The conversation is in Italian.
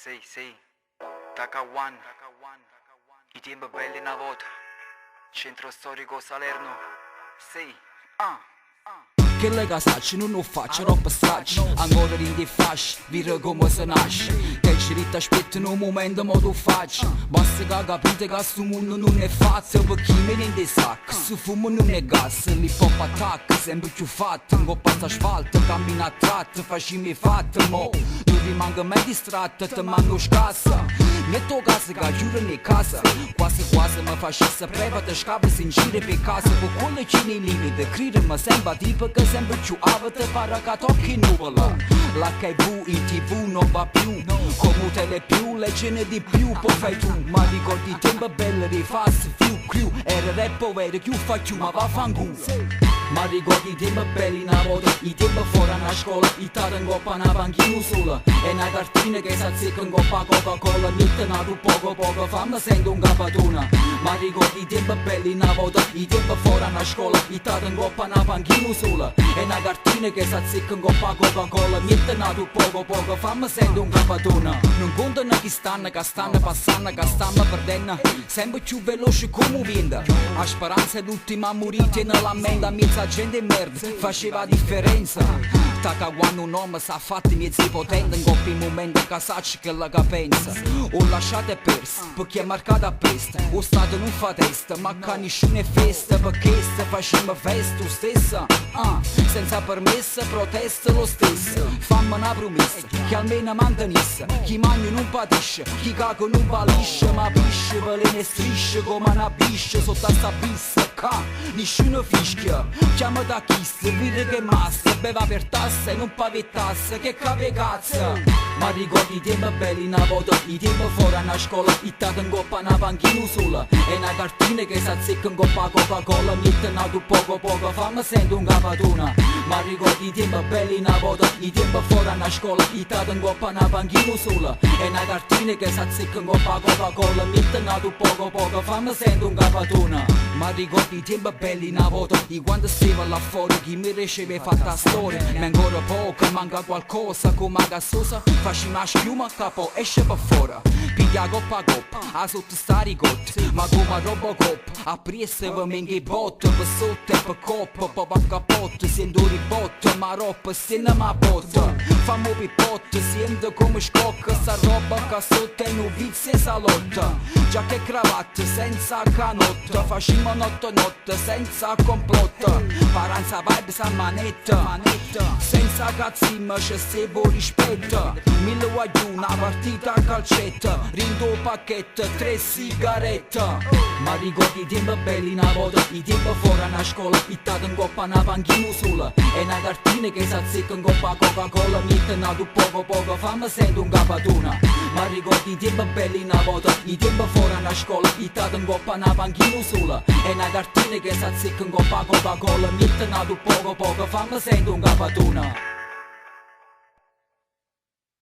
Sei, Taka One, i tempi belli una volta, centro storico Salerno, sei, Che le casacce non lo faccio, roba straccia. Ancora in di fasci, vira come se nasce. Che ci aspettano un momento ma tu faccio. Basta che capite che sto mondo non è fatto. Perché me ne in dei sacchi, su fumo non è gas. L'hip hop attacca, sempre più fatto. In coppa asfalto, cammina a tratto, facimi fatto, mo. Non rimango mai distratto, te mando scassa. Metto casa che giuro ne casa. Quasi mi facesse preva te scappa in giro per casa. Con quello che nei limiti, crede mi sembra tipo che sempre più avete pare che tocchi nuvola. L'HIV in TV non va più, come tele più, leggene di più, poi fai tu. Ma ricordi i tempi belli di fast few crew. Era rap vero, più fa più, ma va fanculo. Ma ricordi i tempi belli una volta, i tempi fuori a scuola, i tata in coppa una panchina sola. E una cartina che si azzecca in coppa Coca-Cola, niente nato poco, fammi sento un capatona. Ma ricordi i tempi belli una volta, i tempi fuori a scuola, i tata in coppa una panchina sola. E una cartina che si azzecca in coppa Coca-Cola, niente nato poco, fammi sento un capatona. Non contano chi stanno, che stanno passando, che stanno perdendo, sempre più veloce come vende. A speranza è l'ultima a morire nella mente, mezza gente merda, faceva differenza. Taka quando un uomo sa fatti mezzi potenti, in coppi momenti che sacci che la pensa. O lasciate persa, perché è marcata a pesta. O stato non fa testa, ma che nessuno è festa. Perché sta facciamo festa stessa, senza permesso, protesta lo stesso. Fammi una promessa, che almeno mantenisse. Chi mangia non patisce, chi caga non valisce. Ma pisce, velene strisce come una biscia. Sotto a sta bissa, nessuno fischia. Chiama da chiste, vede che massa, beva per tasse e non pavettasse, che cave cazzo. Ma ricordi i tempi belli una volta, i tempi fuori a scuola, i tata in coppa una panchina sola. E una cartina che si azzecca in coppa Coca-Cola, niente nato poco, fammi sento un capatona. Ma ricordi i tempi belli una volta, i tempi fuori a scuola, i tata in coppa una panchina sola. E una cartina che si azzecca in coppa Coca-Cola, niente nato poco, fammi sento un capatona. Ma ricordi i tempi belli una volta, di quando stavo là fuori, chi mi riceve fatta storia. Ma ancora poco, manca qualcosa come gassosa. Facciamo la schiuma, capo esce per fuori. Piglia coppa, a sotto sta ricotta. Ma come Robocop, a pressa vi mengi botte. Per sotto e per coppa, poi va capotto. Sento ribotto, ma roba stiene ma botta. Fammo pipotte, sento come scocca. Sta roba che sotto è novizia e salotta. Giacca e cravatta, senza canotta. Facciamo notte, senza complotto. Paranza vibes a manetta. Senza cazzimma c'è sevo rispetto. 1000 guagliù, una partita a calcetta. Rindo pacchetto, 3 sigarette. Ma ricordi i tempi belli una volta, i tempi fuori a scuola, i tata in coppa una panchina sola. E una cartina che si azzecca in coppa Coca-Cola, niente nato poco, fammi sento un capatona. Ma ricordi i tempi belli una volta, i tempi fuori a scuola, i tata in coppa una panchina sola. E una cartina che si azzecca in coppa Coca-Cola, niente nato poco, fammi sento un capatona.